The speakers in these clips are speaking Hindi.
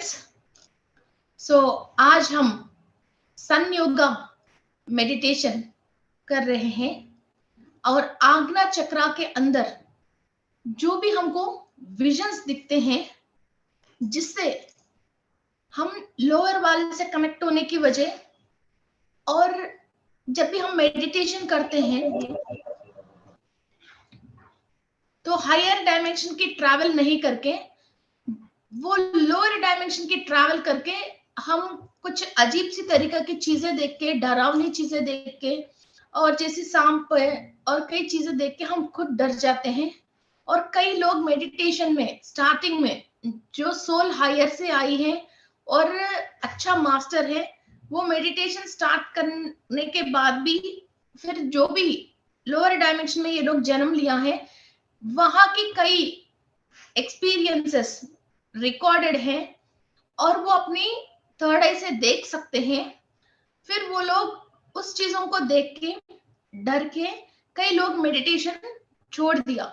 स्टूडेंट्स, आज हम सन योगा मेडिटेशन कर रहे हैं और आज्ञा चक्रा के अंदर जो भी हमको विजन्स दिखते हैं जिससे हम लोअर वाले से कनेक्ट होने की वजह, और जब भी हम मेडिटेशन करते हैं तो हायर डायमेंशन की ट्रैवल नहीं करके वो लोअर डायमेंशन की ट्रैवल करके हम कुछ अजीब सी तरीका की चीजें देख के, डरावनी चीजें देख के और जैसे सांप और कई चीजें देख के हम खुद डर जाते हैं। और कई लोग मेडिटेशन में स्टार्टिंग में जो सोल हायर से आई है और अच्छा मास्टर है, वो मेडिटेशन स्टार्ट करने के बाद भी फिर जो भी लोअर डायमेंशन में ये लोग जन्म लिया है वहां की कई एक्सपीरियंसेस रिकॉर्डेड है और वो अपनी थर्ड आई से देख सकते हैं। फिर वो लोग उस चीजों को देख के डर के कई लोग मेडिटेशन छोड़ दिया।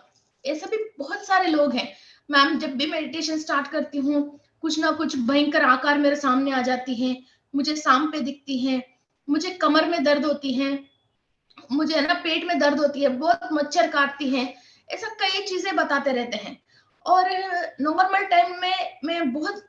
ऐसे भी बहुत सारे लोग हैं। मैम, जब भी मेडिटेशन स्टार्ट करती हूँ कुछ ना कुछ भयंकर आकार मेरे सामने आ जाती है, मुझे सांपें दिखती हैं, मुझे कमर में दर्द होती है, मुझे है ना पेट में दर्द होती है, बहुत मच्छर काटती है, ऐसा कई चीजें बताते रहते हैं। और नॉर्मल टाइम में मैं बहुत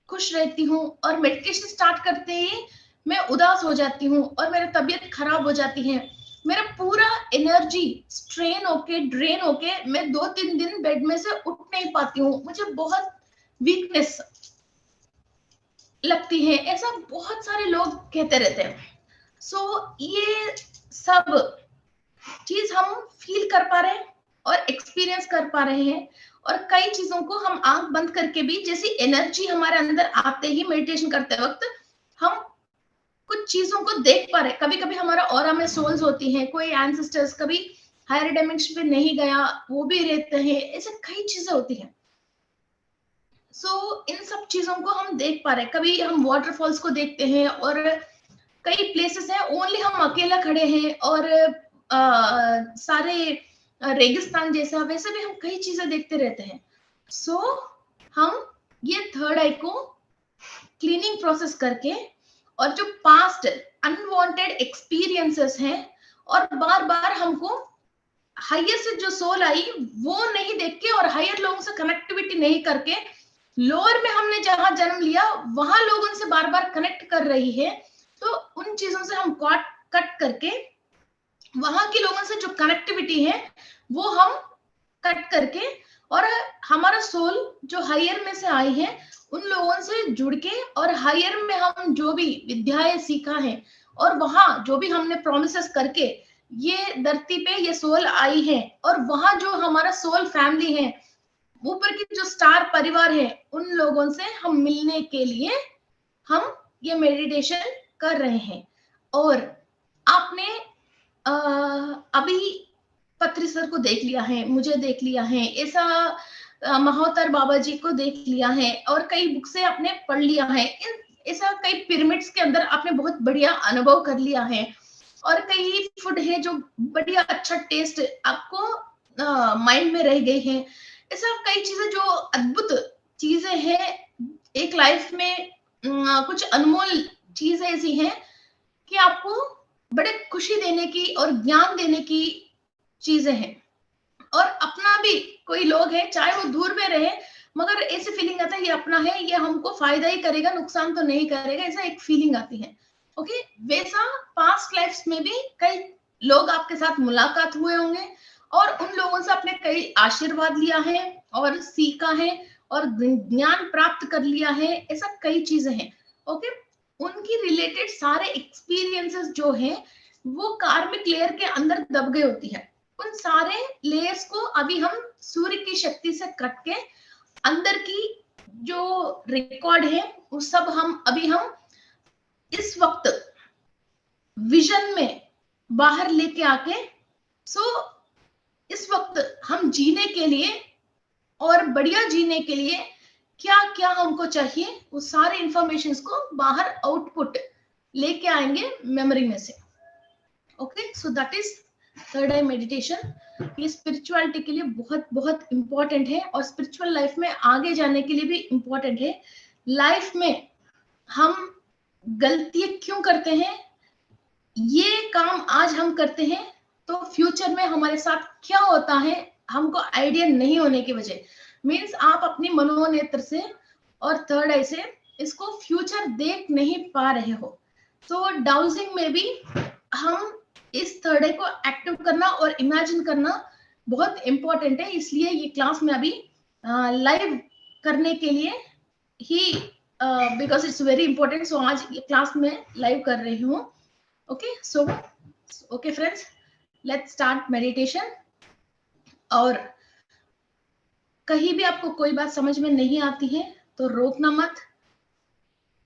खुश रहती हूँ और मेडिटेशन स्टार्ट करते ही मैं उदास हो जाती हूँ और मेरी तबीयत खराब हो जाती है, मेरा पूरा एनर्जी स्ट्रेन होके ड्रेन होके मैं 2-3 दिन बेड में से उठ नहीं पाती हूँ, मुझे बहुत वीकनेस लगती है, ऐसा बहुत सारे लोग कहते रहते हैं। ये सब चीज हम फील कर पा रहे हैं और एक्सपीरियंस कर पा रहे हैं और कई चीजों को हम आंख बंद करके भी, जैसी एनर्जी हमारे अंदर आते ही मेडिटेशन करते वक्त हम कुछ चीजों को देख पा रहे हैं। कभी कभी हमारा ऑरा में सोल्स होती हैं, कोई एंसेस्टर्स कभी हायर डायमेंशन पे नहीं गया वो भी रहते हैं, ऐसे कई चीजें होती हैं। इन सब चीजों को हम देख पा रहे हैं। कभी हम वाटरफॉल्स को देखते हैं और कई प्लेसेस हैं ओनली हम अकेला खड़े हैं और सारे रेगिस्तान जैसा, वैसे भी हम कई चीजें देखते रहते हैं। हम ये थर्ड आई को क्लीनिंग प्रोसेस करके और जो पास्ट अनवांटेड एक्सपीरियंसेस हैं और बार बार हमको हायर से जो सोल आई वो नहीं देख के और हायर लोगों से कनेक्टिविटी नहीं करके लोअर में हमने जहां जन्म लिया वहां लोगों से बार बार कनेक्ट कर रही है, तो उन चीजों से हम कट करके वहां के लोगों से जो कनेक्टिविटी है वो हम कट करके और हमारा सोल जो हायर में से आई है उन लोगों से जुड़ के और हायर में हम जो भी विद्याएं सीखा है और वहां जो भी हमने प्रोमिसेस करके ये धरती पे ये सोल आई है और वहां जो हमारा सोल फैमिली है, ऊपर की जो स्टार परिवार है, उन लोगों से हम मिलने के लिए हम ये मेडिटेशन कर रहे हैं। और आपने अभी पत्री सर को देख लिया है, मुझे देख लिया है, ऐसा महोत्तर बाबा जी को देख लिया है और कई बुक से आपने पढ़ लिया है, ऐसा कई पिरामिड्स के अंदर आपने बहुत बढ़िया अनुभव कर लिया है और कई फूड है जो बढ़िया अच्छा टेस्ट आपको माइंड में रह गई है। ऐसा कई चीजें जो अद्भुत चीजें हैं एक लाइफ में, कुछ अनमोल चीजें ऐसी हैं कि आपको बड़े खुशी देने की और ज्ञान देने की चीजें हैं। और अपना भी कोई लोग है चाहे वो दूर में रहे मगर ऐसी फीलिंग आता है ये अपना है, ये हमको फायदा ही करेगा, नुकसान तो नहीं करेगा, ऐसा एक फीलिंग आती है। ओके, वैसा पास्ट लाइफ्स में भी कई लोग आपके साथ मुलाकात हुए होंगे और उन लोगों से आपने कई आशीर्वाद लिया है और सीखा है और ज्ञान प्राप्त कर लिया है, ऐसा कई चीजें हैं। ओके, उनकी रिलेटेड सारे एक्सपीरियंसेस जो है वो कार्मिक लेयर के अंदर दब गई होती है। उन सारे लेयर्स को अभी हम सूर्य की शक्ति से कट के अंदर की जो रिकॉर्ड है वो सब हम इस वक्त विजन में बाहर लेके आके इस वक्त हम जीने के लिए और बढ़िया जीने के लिए क्या क्या हमको चाहिए वो सारे इंफॉर्मेशंस को बाहर आउटपुट लेके आएंगे मेमोरी में से। Okay, so that is third I meditation. ये स्पिरिचुअलिटी के लिए बहुत बहुत इंपॉर्टेंट है और स्पिरिचुअल लाइफ में आगे जाने के लिए भी इंपॉर्टेंट है। लाइफ में हम गलतियां क्यों करते हैं, ये काम आज हम करते हैं तो फ्यूचर में हमारे साथ क्या होता है हमको आइडिया नहीं होने की वजह, मीन्स आप अपनी मनोनेत्र से और थर्ड आई से इसको फ्यूचर देख नहीं पा रहे हो। तो डाउजिंग में भी हम इस थर्ड आई को एक्टिव करना और इमेजिन करना बहुत इंपॉर्टेंट है, इसलिए ये क्लास में अभी लाइव करने के लिए ही, बिकॉज इट्स वेरी इंपॉर्टेंट, सो आज ये क्लास में लाइव कर रही हूँ। Okay, so okay friends, let's start meditation. और कहीं भी आपको कोई बात समझ में नहीं आती है तो रोकना मत,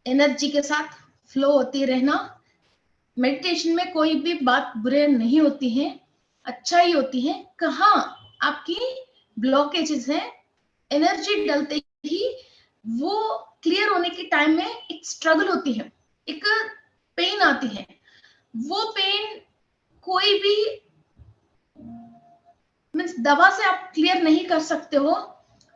एनर्जी के साथ फ्लो होती रहना। मेडिटेशन में कोई भी बात बुरे नहीं होती है, अच्छा ही होती है। कहाँ आपकी ब्लॉकेजेस हैं, एनर्जी डलते ही वो क्लियर होने के टाइम में एक स्ट्रगल होती है, एक पेन आती है। वो पेन कोई भी मीन्स दवा से आप क्लियर नहीं कर सकते हो,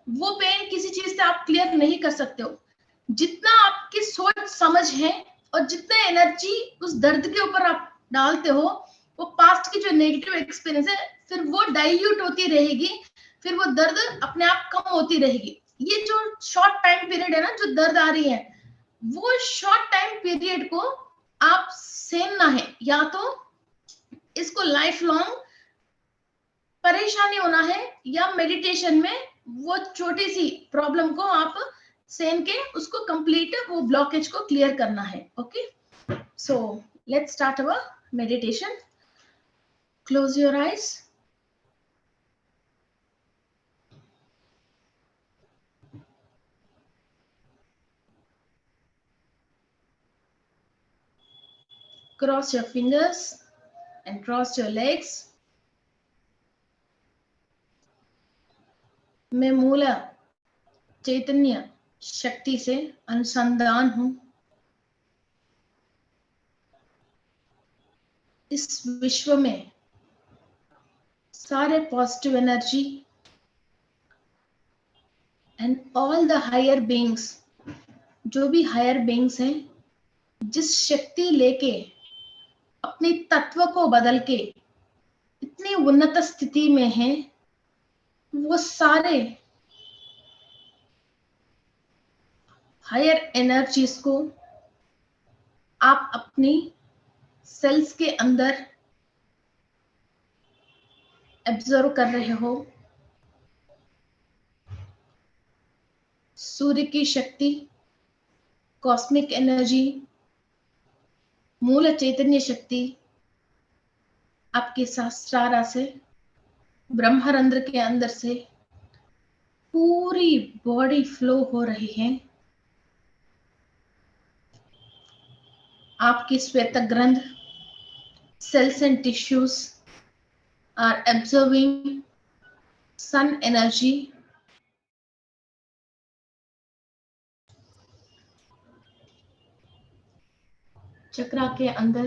वो पेन किसी चीज से आप क्लियर नहीं कर सकते हो। जितना आपकी सोच समझ है और जितना एनर्जी उस दर्द के ऊपर आप डालते हो, वो पास्ट की जो नेगेटिव एक्सपीरियंस है फिर वो डाइल्यूट होती रहेगी, फिर वो दर्द अपने आप कम होती रहेगी। ये जो शॉर्ट टाइम पीरियड है ना, जो दर्द आ रही है, वो शॉर्ट टाइम पीरियड को आप सहना है, या तो इसको लाइफ लॉन्ग परेशानी होना है, या मेडिटेशन में वो छोटी सी प्रॉब्लम को आप सहन के उसको कंप्लीट वो ब्लॉकेज को क्लियर करना है। Okay, so let's start our meditation. Close your eyes. Cross your fingers and cross your legs. मैं मूल चैतन्य शक्ति से अनुसंधान हूं। इस विश्व में सारे positive energy and all the higher beings, जो भी हायर बीइंग्स हैं, जिस शक्ति लेके अपने तत्व को बदल के इतनी उन्नत स्थिति में है, वो सारे हायर एनर्जीज को आप अपनी सेल्स के अंदर एब्जॉर्व कर रहे हो। सूर्य की शक्ति, कॉस्मिक एनर्जी, मूल चैतन्य शक्ति आपके सहस्त्रारा से, ब्रह्मरंध्र के अंदर से पूरी बॉडी फ्लो हो रही है। आपकी श्वेत ग्रंथ, cells and tissues are absorbing sun energy. चक्रा के अंदर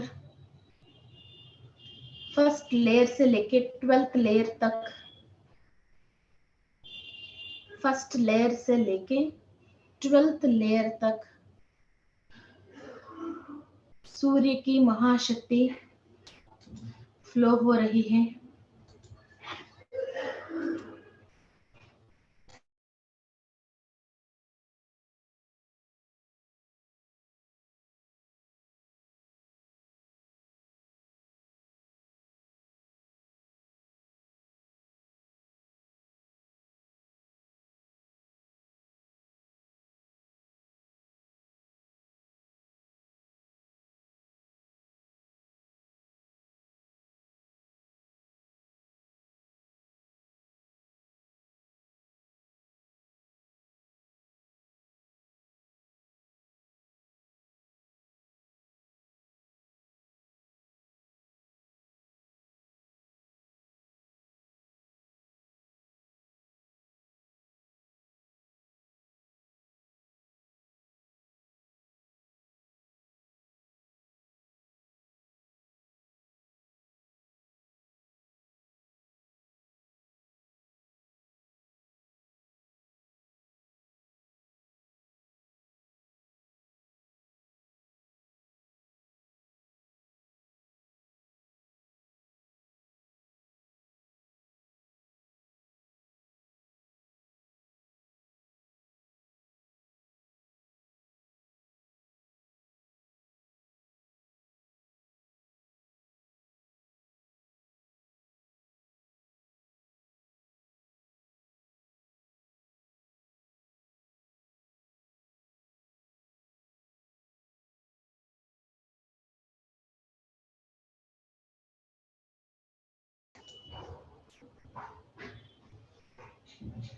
फर्स्ट लेयर से लेके 12th लेयर तक, फर्स्ट लेयर से लेके 12th लेयर तक सूर्य की महाशक्ति फ्लो हो रही है।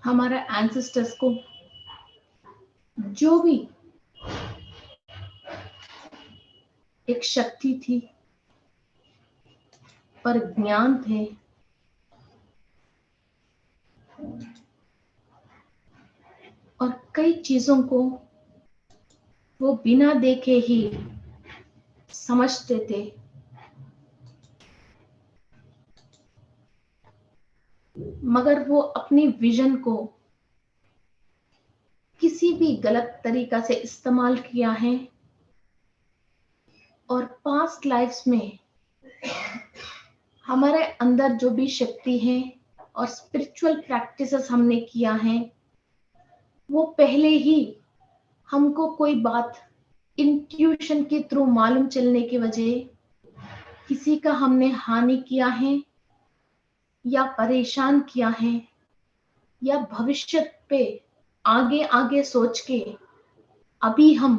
हमारे एंसेस्टर्स को जो भी एक शक्ति थी और ज्ञान थे, और कई चीजों को वो बिना देखे ही समझते थे, मगर वो अपनी विजन को किसी भी गलत तरीका से इस्तेमाल किया है। और पास्ट लाइफ्स में हमारे अंदर जो भी शक्ति है और स्पिरिचुअल प्रैक्टिसेस हमने किया है, वो पहले ही हमको कोई बात इंट्यूशन के थ्रू मालूम चलने की वजह किसी का हमने हानि किया है या परेशान किया है, या भविष्य पे आगे आगे सोच के अभी हम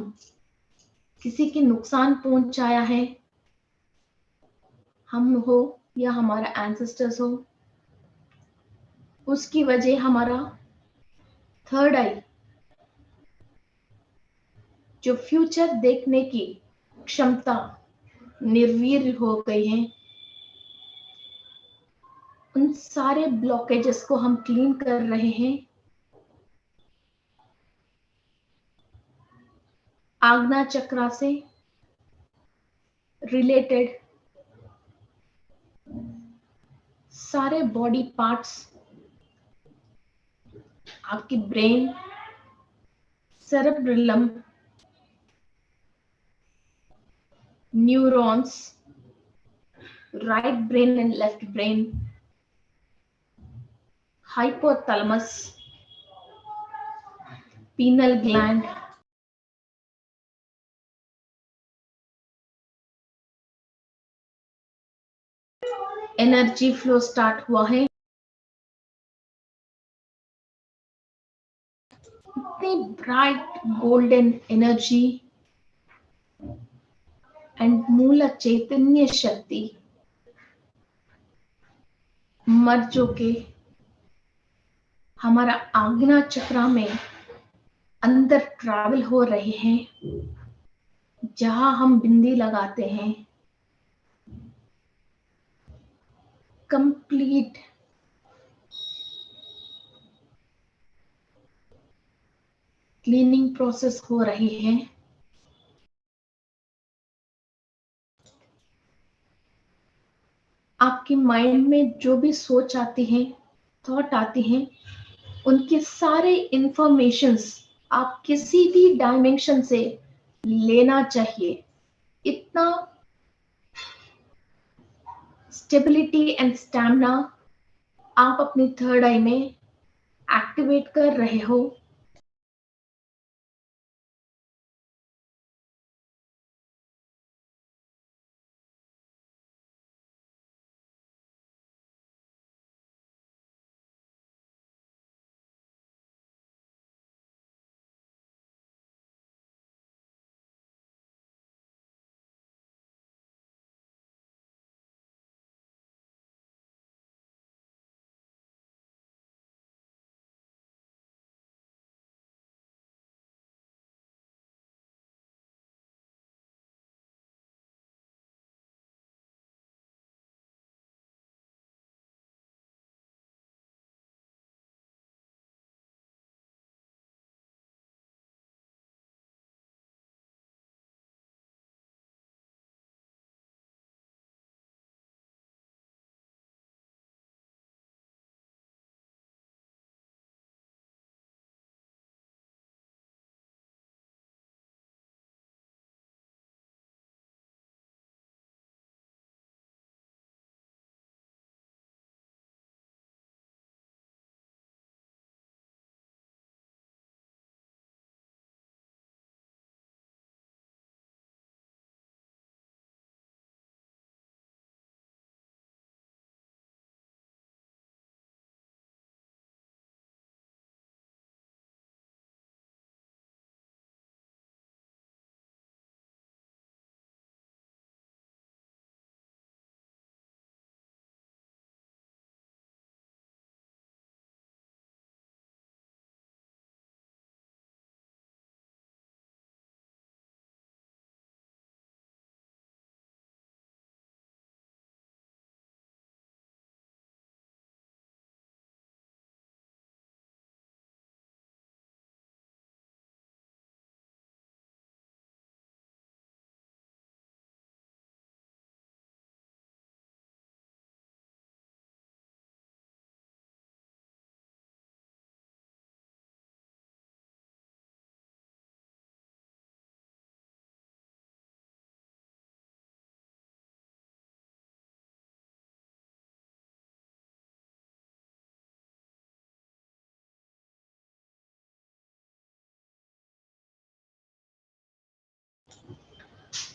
किसी के नुकसान पहुंचाया है, हम हो या हमारा एंसेस्टर्स हो, उसकी वजह हमारा थर्ड आई, जो फ्यूचर देखने की क्षमता निर्वीर्य हो गई है। उन सारे ब्लॉकेजेस को हम क्लीन कर रहे हैं। आज्ञा चक्रा से रिलेटेड सारे बॉडी पार्ट्स, आपकी brain, cerebellum, neurons, right brain and left brain, hypothalamus, pineal gland, energy flow start हुआ है। इतनी ब्राइट गोल्डन एनर्जी एंड मूल चैतन्य शक्ति मर्जों के हमारा आज्ञा चक्रा में अंदर ट्रैवल हो रहे हैं। जहां हम बिंदी लगाते हैं, कंप्लीट क्लीनिंग प्रोसेस हो रही है। आपके माइंड में जो भी सोच आती है, थॉट आती हैं, उनके सारे इंफॉर्मेशंस आप किसी भी डायमेंशन से लेना चाहिए। इतना स्टेबिलिटी एंड स्टैमिना आप अपनी थर्ड आई में एक्टिवेट कर रहे हो।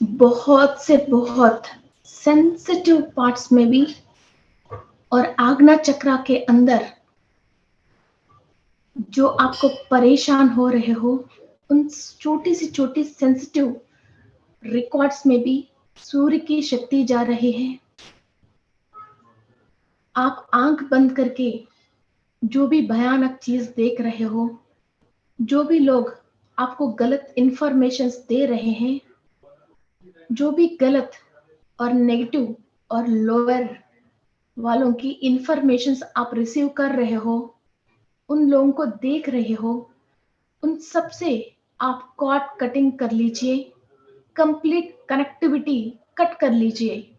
बहुत से बहुत सेंसिटिव पार्ट्स में भी और आज्ञा चक्र के अंदर जो आपको परेशान हो रहे हो, उन छोटी सेंसिटिव रिकॉर्ड्स में भी सूर्य की शक्ति जा रही है। आप आंख बंद करके जो भी भयानक चीज देख रहे हो, जो भी लोग आपको गलत इंफॉर्मेशंस दे रहे हैं, जो भी गलत और नेगेटिव और लोअर वालों की इंफॉर्मेशंस आप रिसीव कर रहे हो, उन लोगों को देख रहे हो, उन सब से आप कॉर्ड कटिंग कर लीजिए, कंप्लीट कनेक्टिविटी कट कर लीजिए।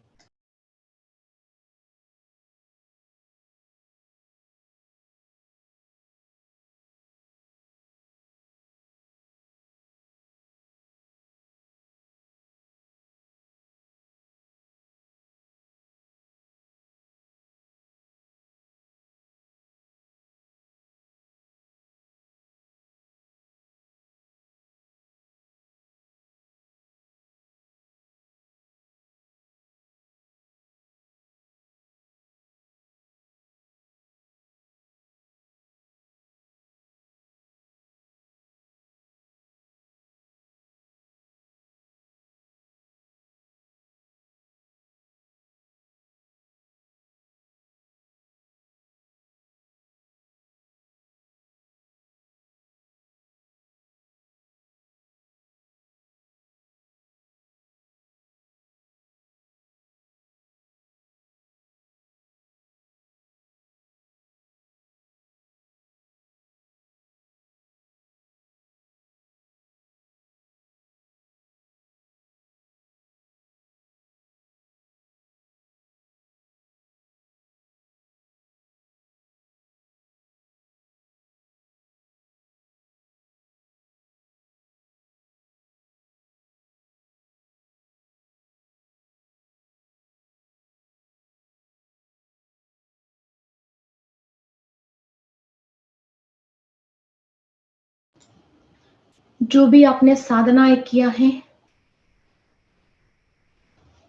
जो भी आपने साधनाएं किया है,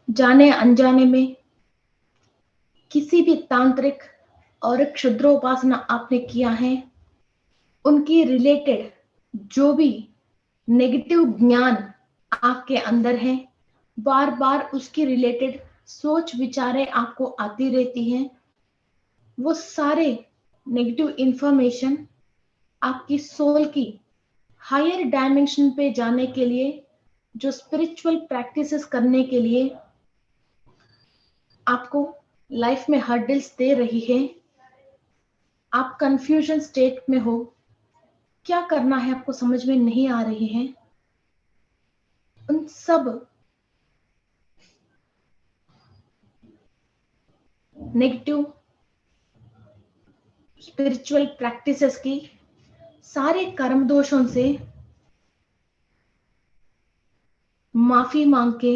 जाने अनजाने में किसी भी तांत्रिक और क्षुद्रोपासना आपने किया है, उनकी रिलेटेड जो भी नेगेटिव ज्ञान आपके अंदर है, बार बार उसकी रिलेटेड सोच विचारें आपको आती रहती हैं, वो सारे नेगेटिव इंफॉर्मेशन आपकी सोल की हायर डायमेंशन पे जाने के लिए, जो स्पिरिचुअल प्रैक्टिसेस करने के लिए आपको लाइफ में हर्डल्स दे रही है, आप कंफ्यूजन स्टेट में हो, क्या करना है आपको समझ में नहीं आ रही है, उन सब नेगेटिव स्पिरिचुअल प्रैक्टिसेस की सारे कर्म दोषों से माफी मांग के,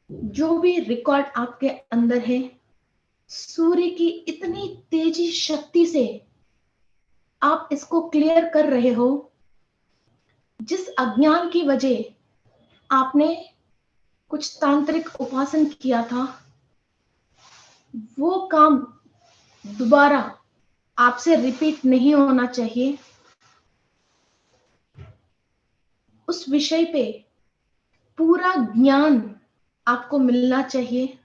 जो भी रिकॉर्ड आपके अंदर है, सूर्य की इतनी तेजी शक्ति से आप इसको क्लियर कर रहे हो। जिस अज्ञान की वजह आपने कुछ तांत्रिक उपासन किया था, वो काम दोबारा आपसे रिपीट नहीं होना चाहिए। उस विषय पे पूरा ज्ञान आपको मिलना चाहिए।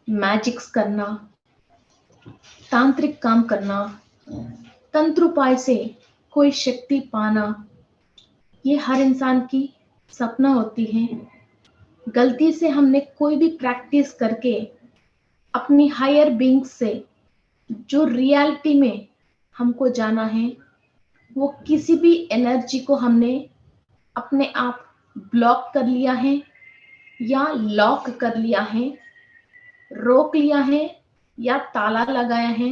मैजिक्स करना, तांत्रिक काम करना, तंत्र उपाय से कोई शक्ति पाना, ये हर इंसान की सपना होती है। गलती से हमने कोई भी प्रैक्टिस करके अपनी हायर बीइंग से जो रियलिटी में हमको जाना है, वो किसी भी एनर्जी को हमने अपने आप ब्लॉक कर लिया है या लॉक कर लिया है, रोक लिया है या ताला लगाया है,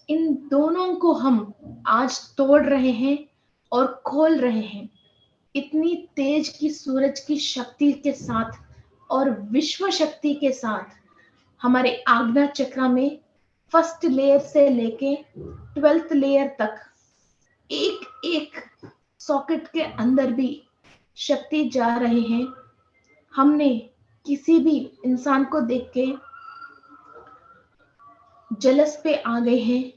इन दोनों को हम आज तोड़ रहे हैं और खोल रहे हैं। इतनी तेज की सूरज की शक्ति के साथ और विश्व शक्ति के साथ हमारे आज्ञा चक्र में फर्स्ट लेयर से लेके 12th लेयर तक एक एक सॉकेट के अंदर भी शक्ति जा रहे हैं। हमने किसी भी इंसान को देख के जलस पे आ गए हैं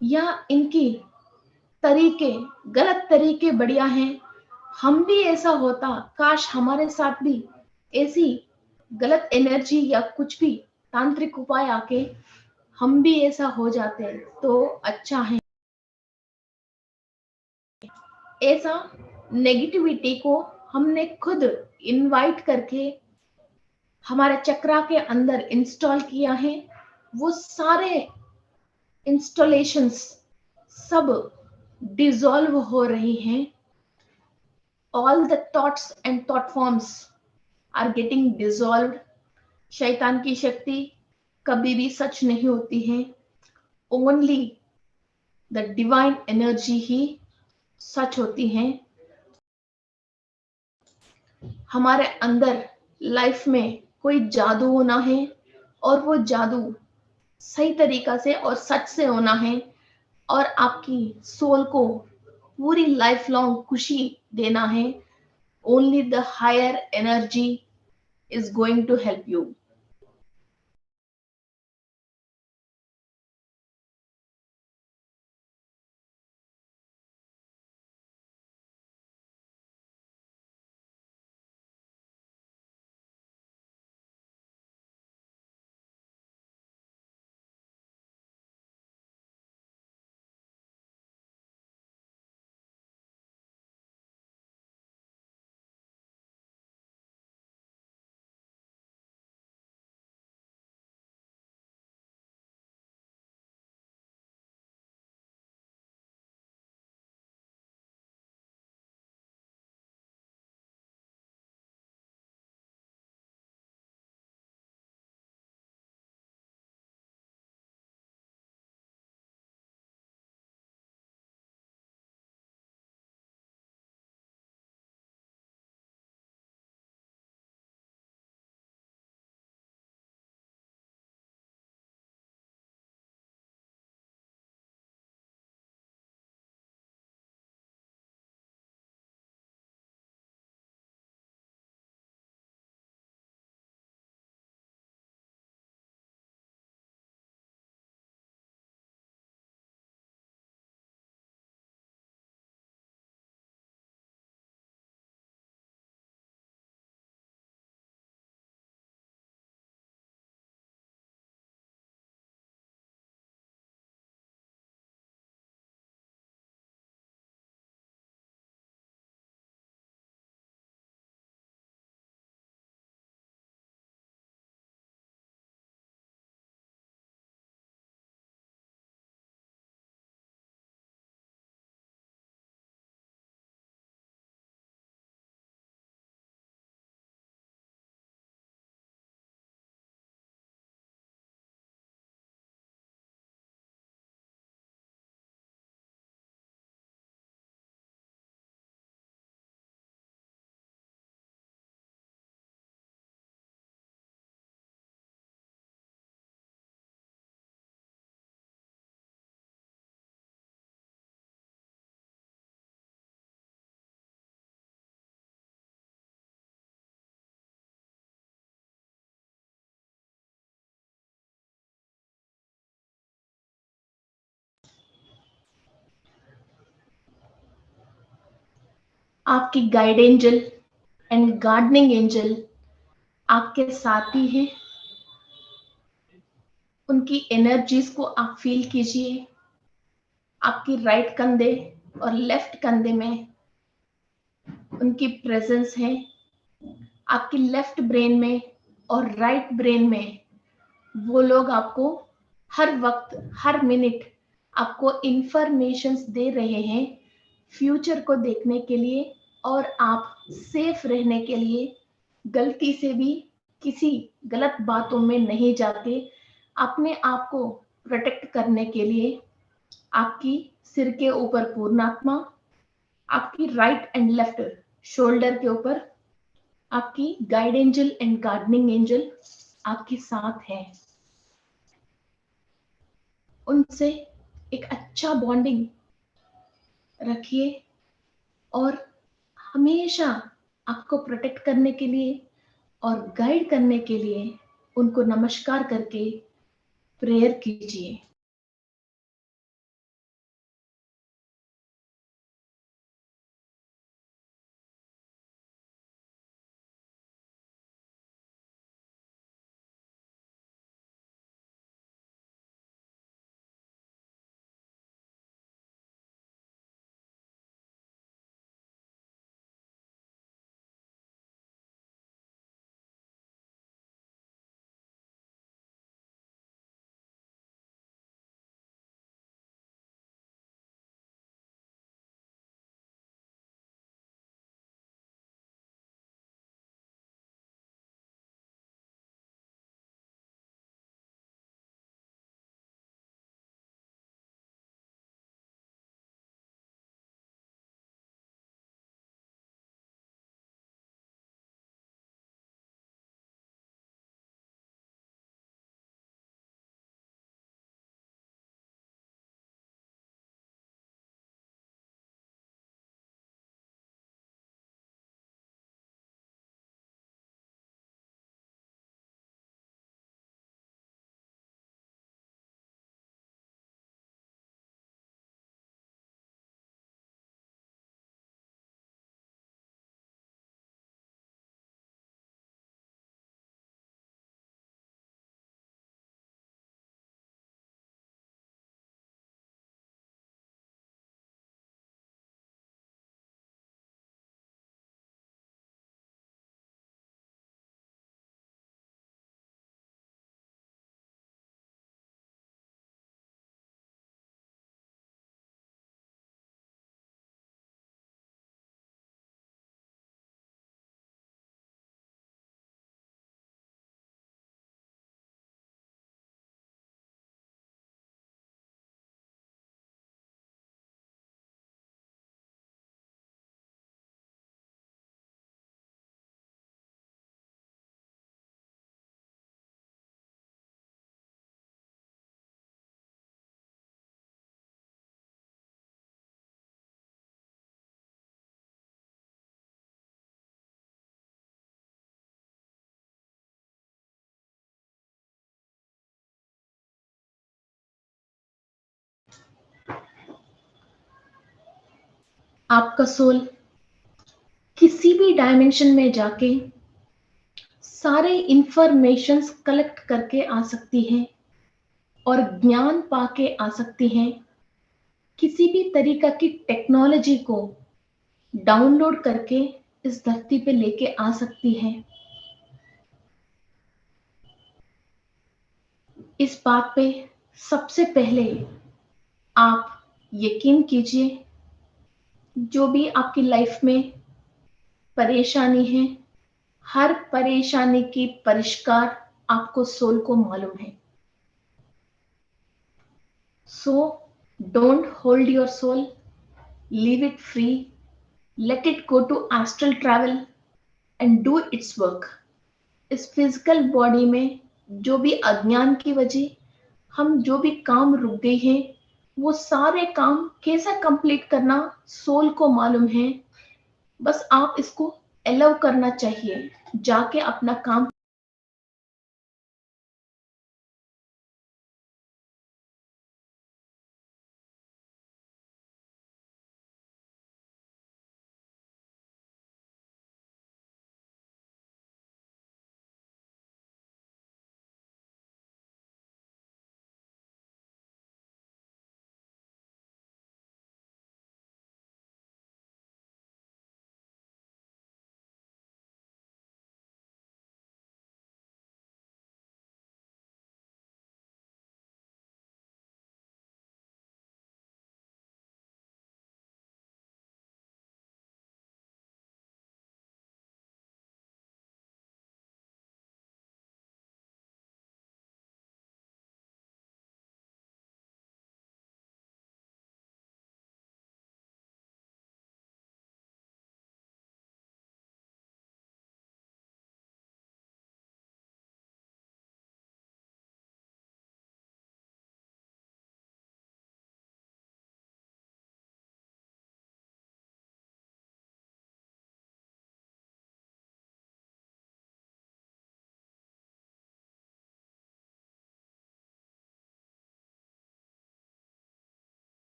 या इनकी तरीके गलत तरीके बढ़िया हैं, हम भी ऐसा होता, काश हमारे साथ भी ऐसी गलत एनर्जी या कुछ भी तांत्रिक उपाय आके हम भी ऐसा हो जाते तो अच्छा है। ऐसा नेगेटिविटी को हमने खुद इनवाइट करके हमारे चक्रा के अंदर इंस्टॉल किया है। वो सारे इंस्टॉलेशंस सब डिसॉल्व हो रही हैं। All the thoughts and thought forms are getting dissolved. शैतान की शक्ति कभी भी सच नहीं होती है। Only the divine energy ही सच होती है। हमारे अंदर लाइफ में कोई जादू होना है और वो जादू सही तरीका से और सच से होना है और आपकी सोल को पूरी लाइफ लॉन्ग खुशी देना है। Only the higher energy is going to help you. आपकी guide angel and gardening angel आपके साथ ही है। उनकी एनर्जीज को आप फील कीजिए। आपकी राइट कंधे और लेफ्ट कंधे में उनकी प्रेजेंस है। आपकी लेफ्ट ब्रेन में और राइट ब्रेन में वो लोग आपको हर वक्त, हर मिनट आपको इंफॉर्मेशंस दे रहे हैं फ्यूचर को देखने के लिए, और आप सेफ रहने के लिए गलती से भी किसी गलत बातों में नहीं जाते। अपने आप को प्रोटेक्ट करने के लिए आपकी सिर के ऊपर पूर्णात्मा, आपकी राइट एंड लेफ्ट शोल्डर के ऊपर आपकी guide angel and gardening angel आपके साथ है। उनसे एक अच्छा बॉन्डिंग रखिए और हमेशा आपको प्रोटेक्ट करने के लिए और गाइड करने के लिए उनको नमस्कार करके प्रेयर कीजिए। आपका सोल किसी भी डायमेंशन में जाके सारे इंफॉर्मेशंस कलेक्ट करके आ सकती है और ज्ञान पाके आ सकती हैं। किसी भी तरीका की टेक्नोलॉजी को डाउनलोड करके इस धरती पे लेके आ सकती है। इस बात पे सबसे पहले आप यकीन कीजिए, जो भी आपकी लाइफ में परेशानी है, हर परेशानी की परिष्कार आपको सोल को मालूम है। So don't hold your soul, leave it free, let it go to astral travel and do its work. इस फिजिकल बॉडी में जो भी अज्ञान की वजह हम जो भी काम रुक गए हैं, वो सारे काम कैसे कंप्लीट करना सोल को मालूम है। बस आप इसको अलाउ करना चाहिए, जाके अपना काम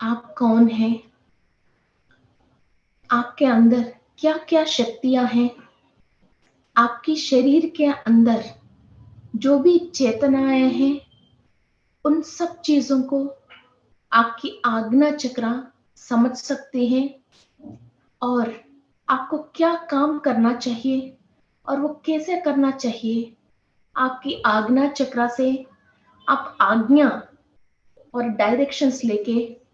आप कौन हैं? आपके अंदर क्या-क्या शक्तियाँ हैं? आपके शरीर के अंदर जो भी चेतनाएँ हैं, उन सब चीज़ों को आपकी आज्ञा चक्रा समझ सकते हैं और आपको क्या काम करना चाहिए और वो कैसे करना चाहिए। आपकी आज्ञा चक्रा से आप आज्ञा और डायरेक्शंस लेके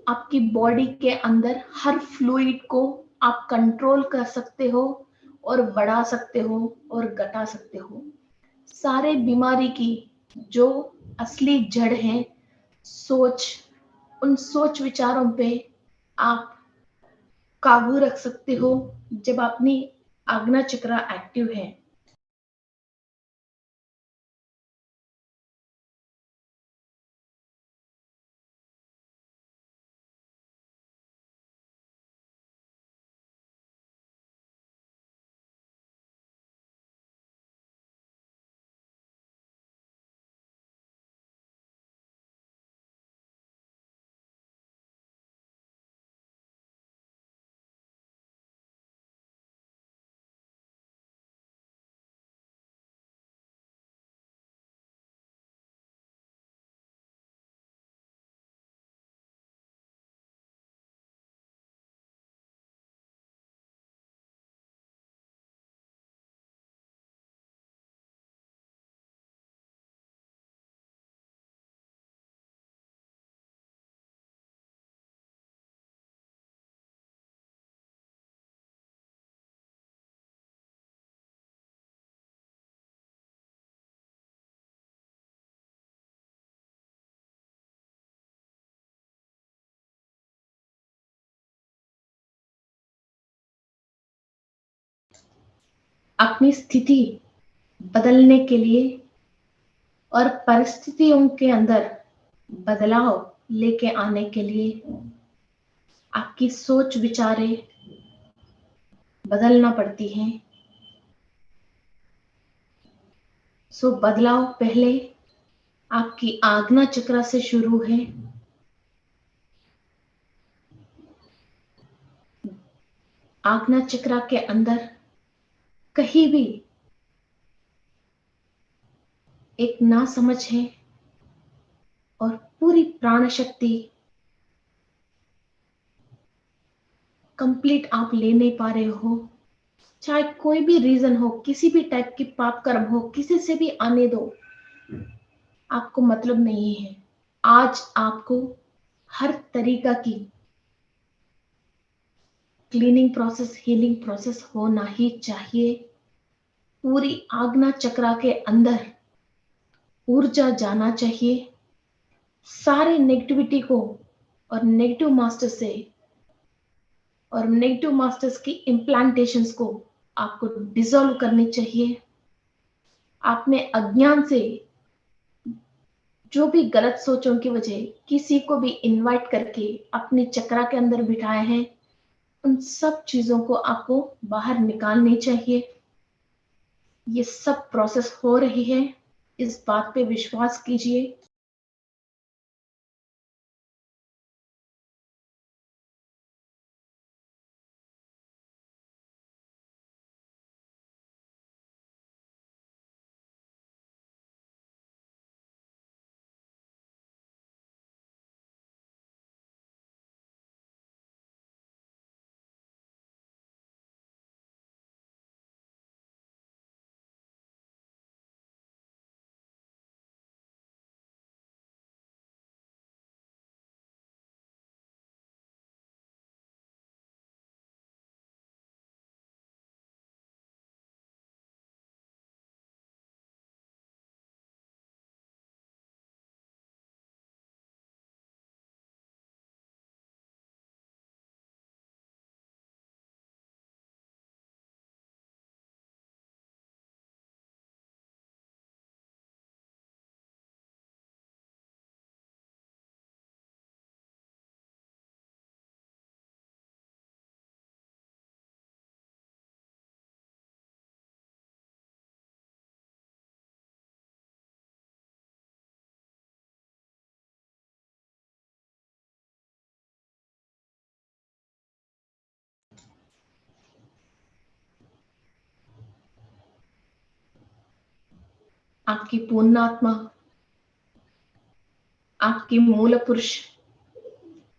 आपकी बॉडी के अंदर हर फ्लूइड को आप कंट्रोल कर सकते हो और बढ़ा सकते हो और घटा सकते हो। सारे बीमारी की जो असली जड़ है सोच, उन सोच विचारों पे आप काबू रख सकते हो जब अपनी आज्ञा चक्रा एक्टिव है। अपनी स्थिति बदलने के लिए और परिस्थितियों के अंदर बदलाव लेके आने के लिए आपकी सोच विचारे बदलना पड़ती हैं। सो बदलाव पहले आपकी आज्ञा चक्र से शुरू है। आज्ञा चक्र के अंदर कहीं भी एक ना समझ है और पूरी प्राण शक्ति कंप्लीट आप ले नहीं पा रहे हो। चाहे कोई भी रीजन हो, किसी भी टाइप की पाप कर्म हो, किसी से भी आने दो, आपको मतलब नहीं है। आज आपको हर तरीका की क्लीनिंग प्रोसेस, हीलिंग प्रोसेस होना ही चाहिए। पूरी आज्ञा चक्रा के अंदर ऊर्जा जाना चाहिए। सारे नेगेटिविटी को और नेगेटिव मास्टर से और नेगेटिव मास्टर्स की इम्प्लांटेशंस को आपको डिसॉल्व करनी चाहिए। आपने अज्ञान से जो भी गलत सोचों की वजह किसी को भी इनवाइट करके अपने चक्रा के अंदर बिठाए हैं, उन सब चीजों को आपको बाहर निकालनी चाहिए। ये सब प्रोसेस हो रही है, इस बात पे विश्वास कीजिए। आपकी पूर्ण आत्मा, आपकी मूल पुरुष,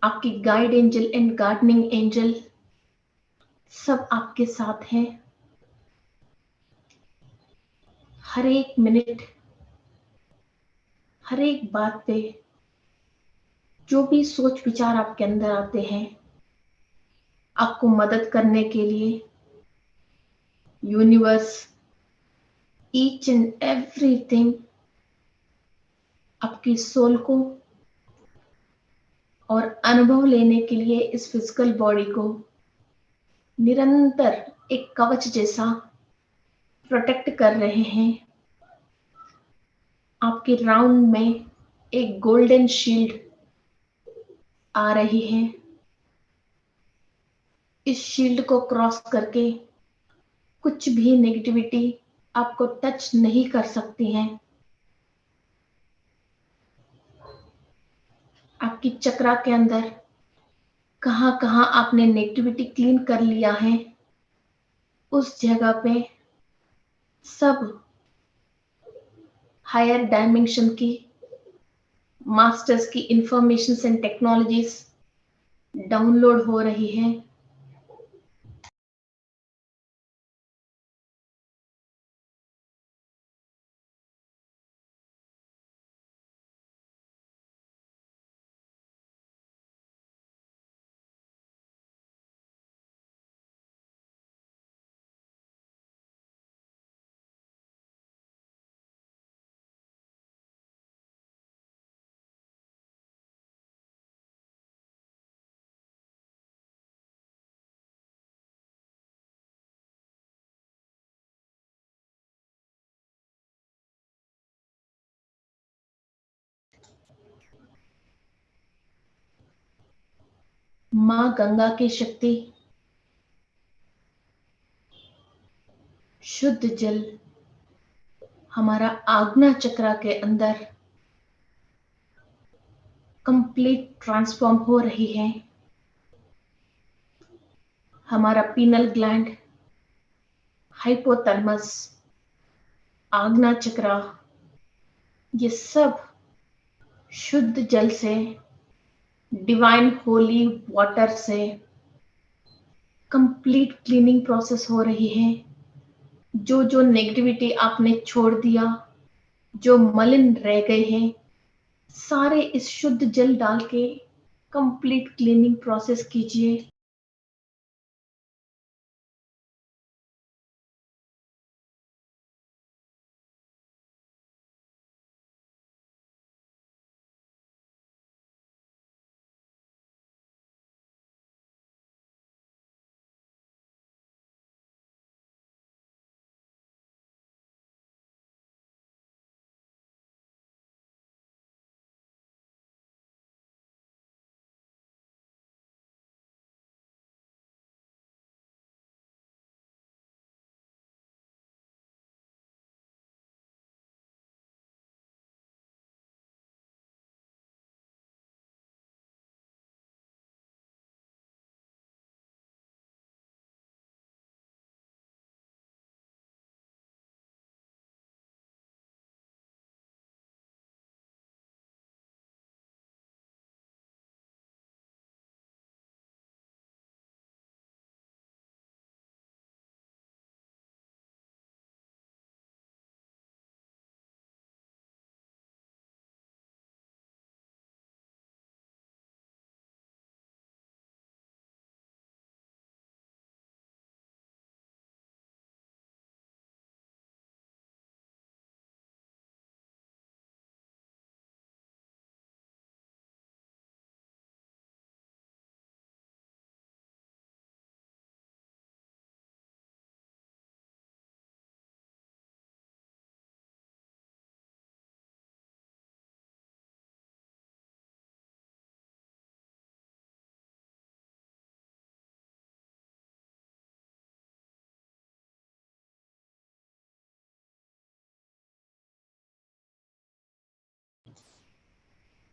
आपकी guide angel and gardening angel सब आपके साथ हैं। हर एक मिनट, हर एक बात पे, जो भी सोच विचार आपके अंदर आते हैं, आपको मदद करने के लिए यूनिवर्स, ईच एंड एवरीथिंग आपकी सोल को और अनुभव लेने के लिए इस फिजिकल बॉडी को निरंतर एक कवच जैसा प्रोटेक्ट कर रहे हैं। आपके राउंड में एक गोल्डन शील्ड आ रही है। इस शील्ड को क्रॉस करके कुछ भी नेगेटिविटी आपको टच नहीं कर सकती है। आपकी चक्रा के अंदर कहाँ कहाँ आपने नेगेटिविटी क्लीन कर लिया है, उस जगह पे सब हायर डायमेंशन की मास्टर्स की इंफॉर्मेशन एंड टेक्नोलॉजीज डाउनलोड हो रही है। माँ गंगा की शक्ति, शुद्ध जल हमारा आज्ञा चक्रा के अंदर कंप्लीट ट्रांसफॉर्म हो रही है। हमारा पीनल ग्लैंड, हाइपोथैलेमस, आज्ञा चक्रा, ये सब शुद्ध जल से, डिवाइन होली वाटर से कंप्लीट क्लीनिंग प्रोसेस हो रही है। जो जो नेगेटिविटी आपने छोड़ दिया, जो मलिन रह गए हैं, सारे इस शुद्ध जल डाल के कंप्लीट क्लीनिंग प्रोसेस कीजिए।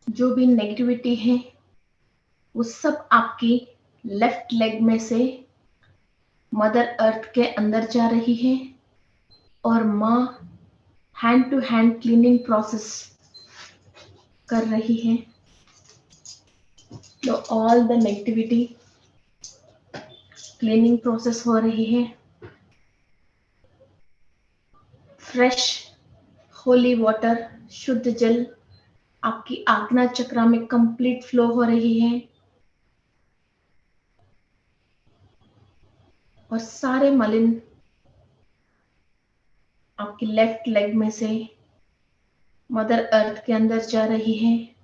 जो भी नेगेटिविटी है वो सब आपकी लेफ्ट लेग में से मदर अर्थ के अंदर जा रही है और माँ hand to hand cleaning process कर रही है। तो all the negativity cleaning process हो रही है। फ्रेश होली वाटर, शुद्ध जल आपकी आज्ञा चक्र में कंप्लीट फ्लो हो रही है और सारे मलिन आपकी लेफ्ट लेग में से मदर अर्थ के अंदर जा रही है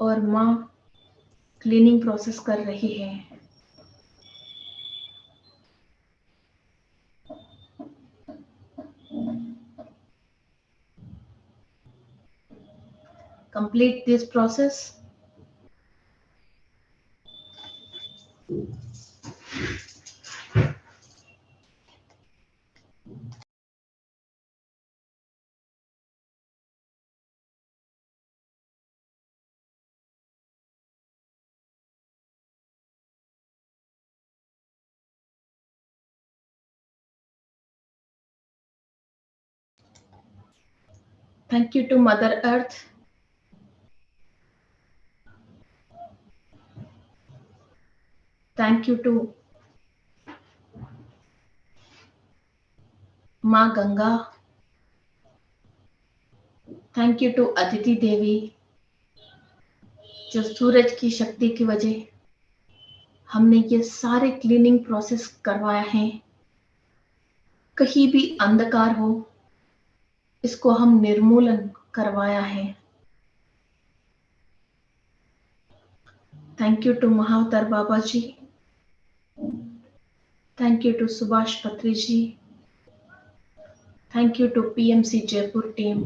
और माँ क्लीनिंग प्रोसेस कर रही है। Complete this process. Thank you to Mother Earth. Thank you to माँ Ganga. Thank you to Aditi Devi, जो सूरज की शक्ति की वजह हमने ये सारे क्लीनिंग प्रोसेस करवाया है। कहीं भी अंधकार हो, इसको हम निर्मूलन करवाया है। Thank you to Mahavatar Baba ji. Thank you to Subhash Patri ji. Thank you to PMC Jaipur team.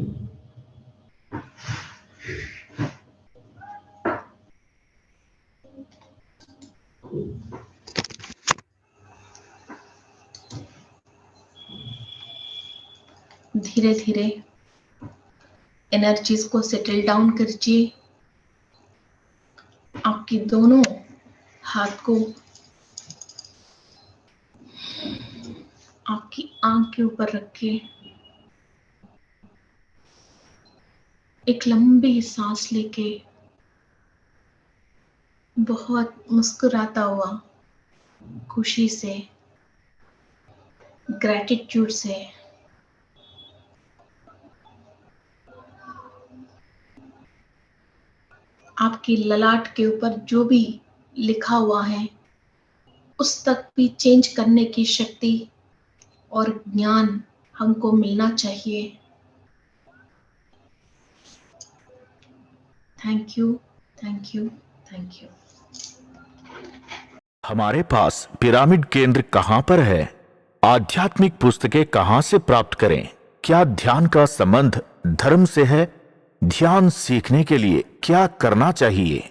धीरे धीरे एनर्जीज को सेटल डाउन कीजिए। आपकी दोनों हाथ को आपकी आंख के ऊपर रखिए। एक लंबी सांस लेके बहुत मुस्कुराता हुआ, खुशी से, ग्रैटिट्यूड से आपकी ललाट के ऊपर जो भी लिखा हुआ है उस तक भी चेंज करने की शक्ति और ज्ञान हमको मिलना चाहिए। Thank you, thank you, thank you. हमारे पास पिरामिड केंद्र कहां पर है? आध्यात्मिक पुस्तकें कहां से प्राप्त करें? क्या ध्यान का संबंध धर्म से है? ध्यान सीखने के लिए क्या करना चाहिए?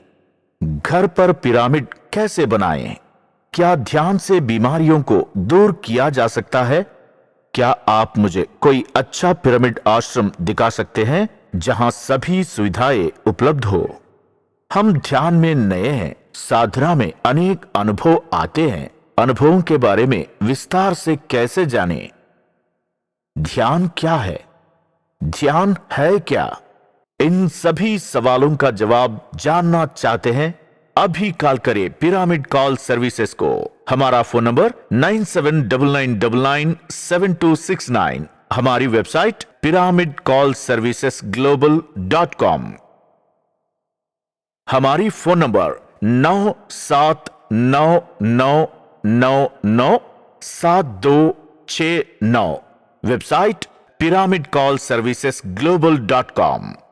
घर पर पिरामिड कैसे बनाएं? क्या ध्यान से बीमारियों को दूर किया जा सकता है? क्या आप मुझे कोई अच्छा पिरामिड आश्रम दिखा सकते हैं जहां सभी सुविधाएं उपलब्ध हो? हम ध्यान में नए हैं, साधना में अनेक अनुभव आते हैं। अनुभवों के बारे में विस्तार से कैसे जानें? ध्यान क्या है? ध्यान है क्या? इन सभी सवालों का जवाब जानना चाहते हैं? अभी कॉल करें पिरामिड कॉल सर्विसेज को। हमारा फोन नंबर 9799997269। हमारी वेबसाइट pyramidcallservicesglobal.com। हमारी फोन नंबर 9799997269। Website pyramidcallservicesglobal.com।